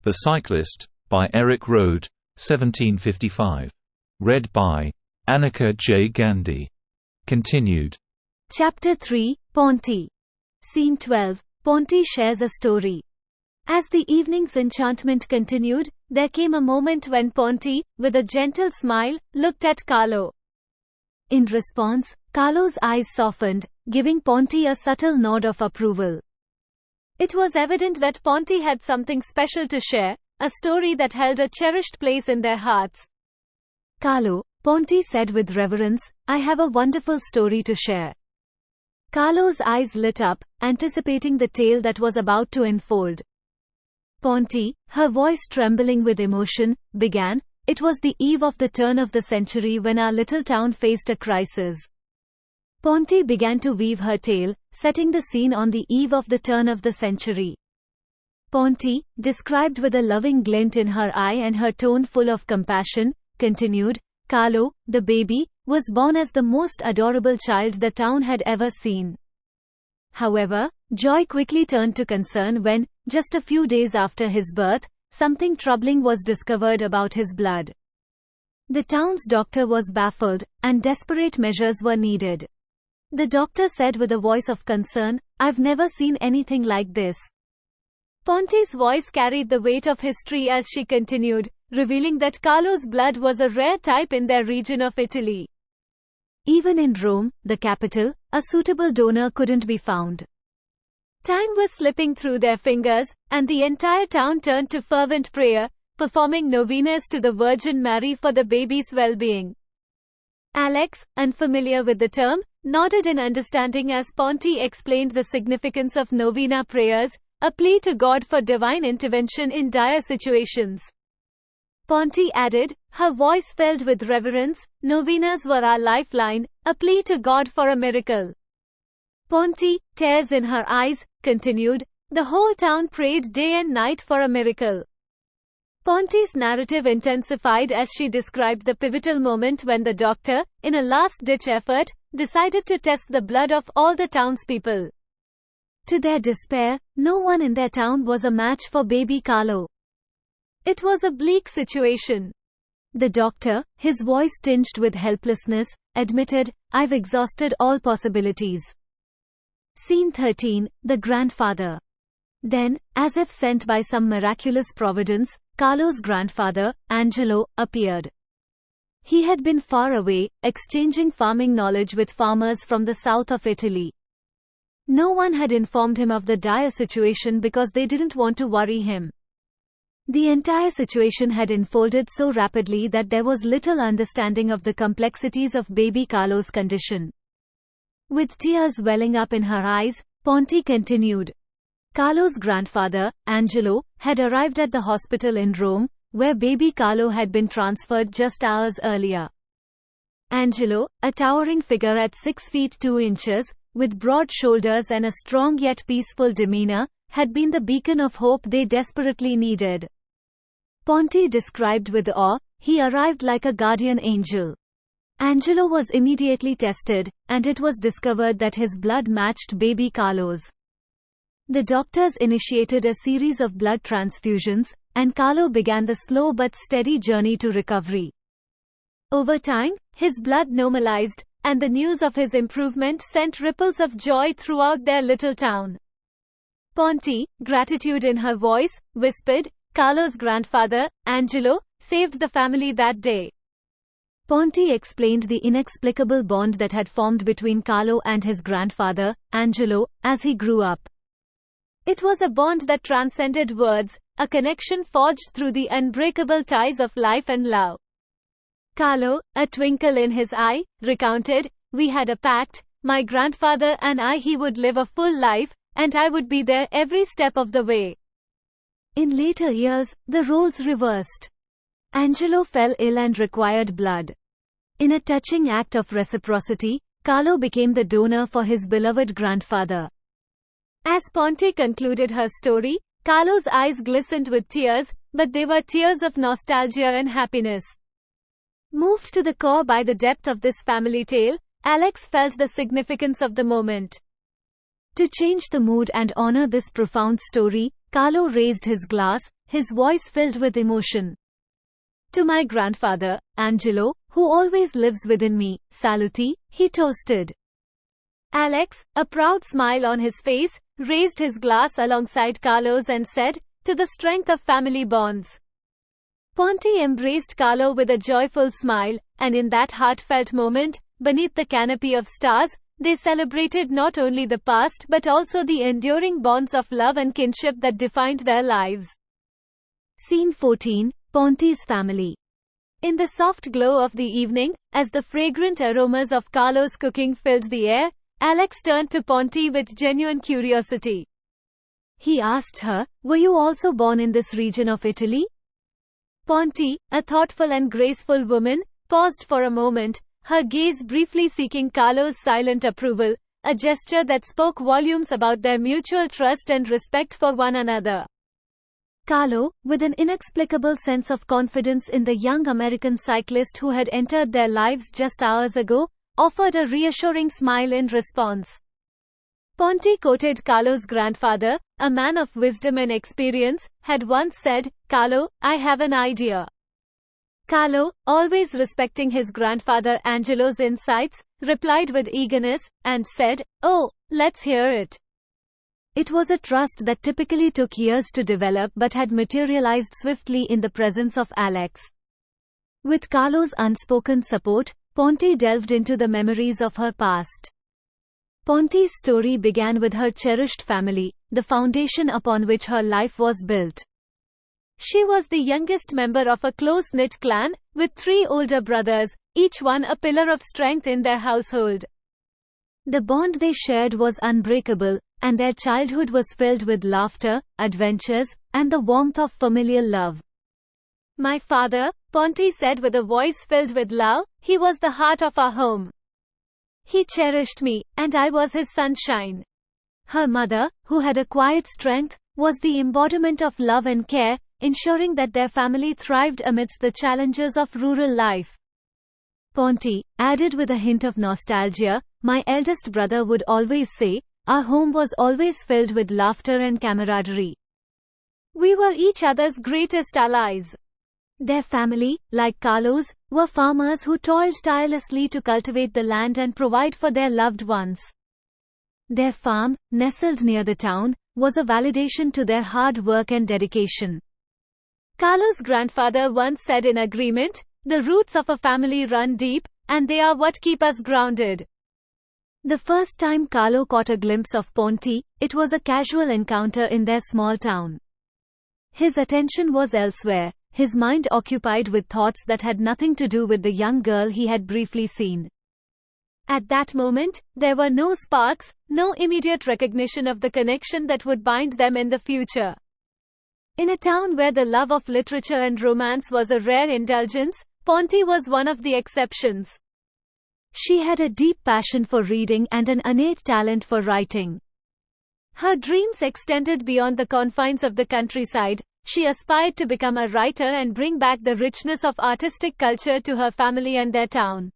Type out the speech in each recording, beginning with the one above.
The Cyclist, by Erik Røde, 1755. Read by Annika J. Gandhi. Continued. Chapter 3, Ponty. Scene 12. Ponty shares a story. As the evening's enchantment continued, there came a moment when Ponty, with a gentle smile, looked at Carlo. In response, Carlo's eyes softened, giving Ponty a subtle nod of approval. It was evident that Ponty had something special to share, a story that held a cherished place in their hearts. "Carlo," Ponty said with reverence, "I have a wonderful story to share." Carlo's eyes lit up, anticipating the tale that was about to unfold. Ponty, her voice trembling with emotion, began, "It was the eve of the turn of the century when our little town faced a crisis." Ponty began to weave her tale, setting the scene on the eve of the turn of the century. Ponty, described with a loving glint in her eye and her tone full of compassion, continued, "Carlo, the baby, was born as the most adorable child the town had ever seen. However, joy quickly turned to concern when, just a few days after his birth, something troubling was discovered about his blood. The town's doctor was baffled, and desperate measures were needed. The doctor said with a voice of concern, 'I've never seen anything like this.'" Ponty's voice carried the weight of history as she continued, revealing that Carlo's blood was a rare type in their region of Italy. Even in Rome, the capital, a suitable donor couldn't be found. Time was slipping through their fingers, and the entire town turned to fervent prayer, performing novenas to the Virgin Mary for the baby's well-being. Alex, unfamiliar with the term, nodded in understanding as Ponty explained the significance of novena prayers, a plea to God for divine intervention in dire situations. Ponty added, her voice filled with reverence, "Novenas were our lifeline, a plea to God for a miracle." Ponty, tears in her eyes, continued, "The whole town prayed day and night for a miracle." Ponty's narrative intensified as she described the pivotal moment when the doctor, in a last-ditch effort, decided to test the blood of all the townspeople. To their despair, no one in their town was a match for baby Carlo. It was a bleak situation. The doctor, his voice tinged with helplessness, admitted, "I've exhausted all possibilities." Scene 13, the grandfather. Then, as if sent by some miraculous providence, Carlo's grandfather, Angelo, appeared. He had been far away, exchanging farming knowledge with farmers from the south of Italy. No one had informed him of the dire situation because they didn't want to worry him. The entire situation had unfolded so rapidly that there was little understanding of the complexities of baby Carlo's condition. With tears welling up in her eyes, Ponty continued. Carlo's grandfather, Angelo, had arrived at the hospital in Rome, where baby Carlo had been transferred just hours earlier. Angelo, a towering figure at 6 feet 2 inches, with broad shoulders and a strong yet peaceful demeanor, had been the beacon of hope they desperately needed. Ponty described with awe, he arrived like a guardian angel. Angelo was immediately tested, and it was discovered that his blood matched baby Carlo's. The doctors initiated a series of blood transfusions, and Carlo began the slow but steady journey to recovery. Over time, his blood normalized, and the news of his improvement sent ripples of joy throughout their little town. Ponty, gratitude in her voice, whispered, "Carlo's grandfather, Angelo, saved the family that day." Ponty explained the inexplicable bond that had formed between Carlo and his grandfather, Angelo, as he grew up. It was a bond that transcended words, a connection forged through the unbreakable ties of life and love. Carlo, a twinkle in his eye, recounted, "We had a pact, my grandfather and I. He would live a full life, and I would be there every step of the way." In later years, the roles reversed. Angelo fell ill and required blood. In a touching act of reciprocity, Carlo became the donor for his beloved grandfather. As Ponty concluded her story, Carlo's eyes glistened with tears, but they were tears of nostalgia and happiness. Moved to the core by the depth of this family tale, Alex felt the significance of the moment. To change the mood and honor this profound story, Carlo raised his glass, his voice filled with emotion. To my grandfather, Angelo, who always lives within me, saluti, he toasted. Alex, a proud smile on his face, raised his glass alongside Carlo's and said, to the strength of family bonds. Ponti embraced Carlo with a joyful smile, and in that heartfelt moment, beneath the canopy of stars, they celebrated not only the past but also the enduring bonds of love and kinship that defined their lives. Scene 14, Ponti's family. In the soft glow of the evening, as the fragrant aromas of Carlo's cooking filled the air, Alex turned to Ponti with genuine curiosity. He asked her, "Were you also born in this region of Italy?" Ponti, a thoughtful and graceful woman, paused for a moment, her gaze briefly seeking Carlo's silent approval, a gesture that spoke volumes about their mutual trust and respect for one another. Carlo, with an inexplicable sense of confidence in the young American cyclist who had entered their lives just hours ago, offered a reassuring smile in response. Ponti quoted Carlo's grandfather, a man of wisdom and experience, had once said, "Carlo, I have an idea." Carlo, always respecting his grandfather Angelo's insights, replied with eagerness, and said, "Oh, let's hear it." It was a trust that typically took years to develop but had materialized swiftly in the presence of Alex. With Carlo's unspoken support, Ponti delved into the memories of her past. Ponti's story began with her cherished family, the foundation upon which her life was built. She was the youngest member of a close-knit clan, with 3 older brothers, each one a pillar of strength in their household. The bond they shared was unbreakable, and their childhood was filled with laughter, adventures, and the warmth of familial love. "My father," Ponti said with a voice filled with love, "he was the heart of our home. He cherished me, and I was his sunshine." Her mother, who had a quiet strength, was the embodiment of love and care, ensuring that their family thrived amidst the challenges of rural life. Ponti added with a hint of nostalgia, "My eldest brother would always say, our home was always filled with laughter and camaraderie. We were each other's greatest allies." Their family, like Carlo's, were farmers who toiled tirelessly to cultivate the land and provide for their loved ones. Their farm, nestled near the town, was a validation to their hard work and dedication. Carlo's grandfather once said in agreement, "The roots of a family run deep, and they are what keep us grounded." The first time Carlo caught a glimpse of Ponti, it was a casual encounter in their small town. His attention was elsewhere, his mind occupied with thoughts that had nothing to do with the young girl he had briefly seen. At that moment, there were no sparks, no immediate recognition of the connection that would bind them in the future. In a town where the love of literature and romance was a rare indulgence, Ponti was one of the exceptions. She had a deep passion for reading and an innate talent for writing. Her dreams extended beyond the confines of the countryside. She aspired to become a writer and bring back the richness of artistic culture to her family and their town.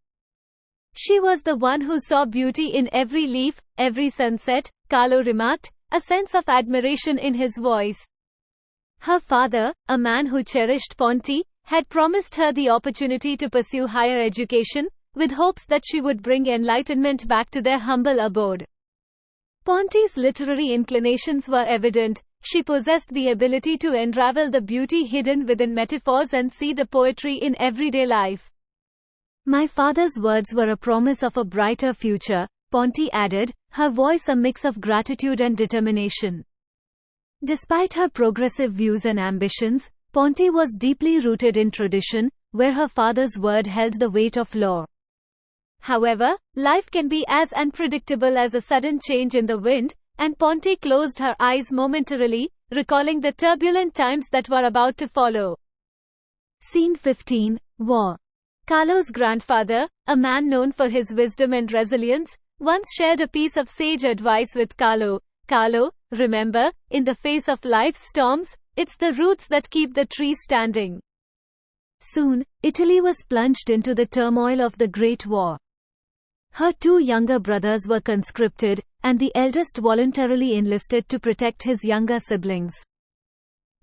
She was the one who saw beauty in every leaf, every sunset, Carlo remarked, a sense of admiration in his voice. Her father, a man who cherished Ponti, had promised her the opportunity to pursue higher education, with hopes that she would bring enlightenment back to their humble abode. Ponti's literary inclinations were evident. She possessed the ability to unravel the beauty hidden within metaphors and see the poetry in everyday life. "My father's words were a promise of a brighter future," Ponti added, her voice a mix of gratitude and determination. Despite her progressive views and ambitions, Ponti was deeply rooted in tradition, where her father's word held the weight of law. However, life can be as unpredictable as a sudden change in the wind, and Ponti closed her eyes momentarily, recalling the turbulent times that were about to follow. Scene 15, War. Carlo's grandfather, a man known for his wisdom and resilience, once shared a piece of sage advice with Carlo. "Carlo, remember, in the face of life's storms, it's the roots that keep the tree standing." Soon, Italy was plunged into the turmoil of the Great War. Her 2 younger brothers were conscripted, and the eldest voluntarily enlisted to protect his younger siblings.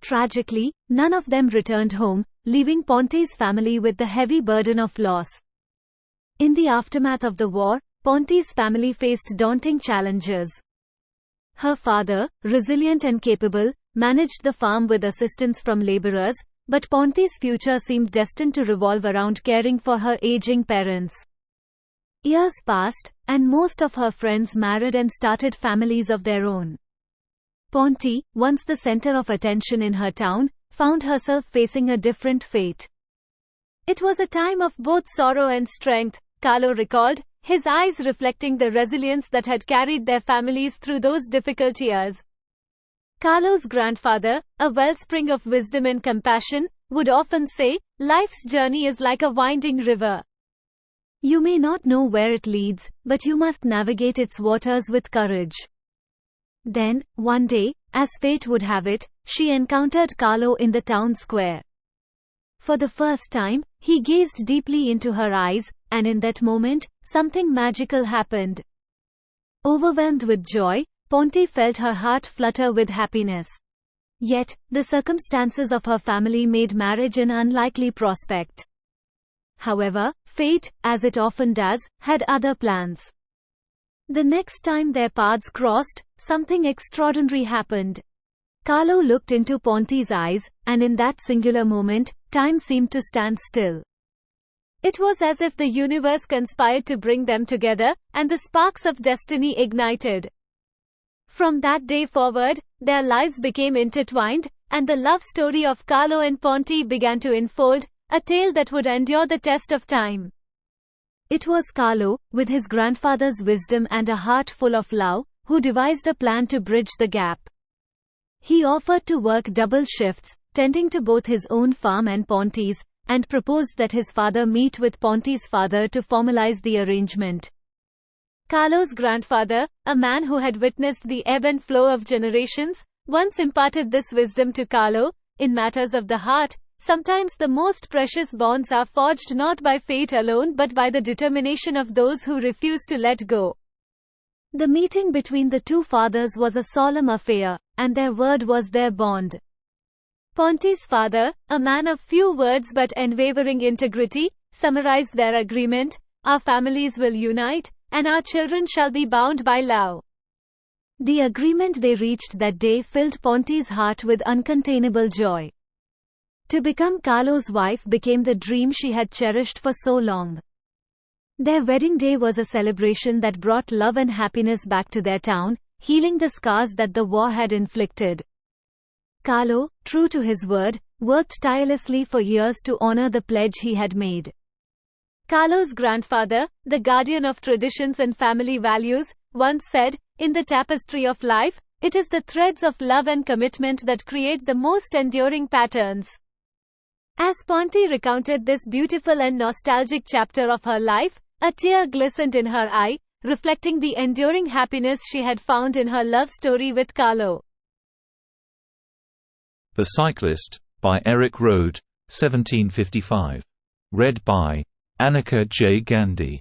Tragically, none of them returned home, leaving Ponte's family with the heavy burden of loss. In the aftermath of the war, Ponte's family faced daunting challenges. Her father, resilient and capable, managed the farm with assistance from laborers, but Ponte's future seemed destined to revolve around caring for her aging parents. Years passed, and most of her friends married and started families of their own. Ponte, once the center of attention in her town, found herself facing a different fate. It was a time of both sorrow and strength, Carlo recalled, his eyes reflecting the resilience that had carried their families through those difficult years. Carlo's grandfather, a wellspring of wisdom and compassion, would often say, "Life's journey is like a winding river. You may not know where it leads, but you must navigate its waters with courage." Then, one day, as fate would have it, she encountered Carlo in the town square. For the first time, he gazed deeply into her eyes, and in that moment, something magical happened. Overwhelmed with joy, Ponte felt her heart flutter with happiness. Yet, the circumstances of her family made marriage an unlikely prospect. However, fate, as it often does, had other plans. The next time their paths crossed, something extraordinary happened. Carlo looked into Ponte's eyes, and in that singular moment, time seemed to stand still. It was as if the universe conspired to bring them together, and the sparks of destiny ignited. From that day forward, their lives became intertwined, and the love story of Carlo and Ponte began to unfold, a tale that would endure the test of time. It was Carlo, with his grandfather's wisdom and a heart full of love, who devised a plan to bridge the gap. He offered to work double shifts, tending to both his own farm and Ponte's, and proposed that his father meet with Ponte's father to formalize the arrangement. Carlo's grandfather, a man who had witnessed the ebb and flow of generations, once imparted this wisdom to Carlo: in matters of the heart, sometimes the most precious bonds are forged not by fate alone but by the determination of those who refuse to let go. The meeting between the two fathers was a solemn affair, and their word was their bond. Ponte's father, a man of few words but unwavering integrity, summarized their agreement: "Our families will unite, and our children shall be bound by love." The agreement they reached that day filled Ponte's heart with uncontainable joy. To become Carlo's wife became the dream she had cherished for so long. Their wedding day was a celebration that brought love and happiness back to their town, healing the scars that the war had inflicted. Carlo, true to his word, worked tirelessly for years to honor the pledge he had made. Carlo's grandfather, the guardian of traditions and family values, once said, "In the tapestry of life, it is the threads of love and commitment that create the most enduring patterns." As Ponte recounted this beautiful and nostalgic chapter of her life, a tear glistened in her eye, reflecting the enduring happiness she had found in her love story with Carlo. The Cyclist, by Erik Røde, 1755. Read by Annika J. Gandhi.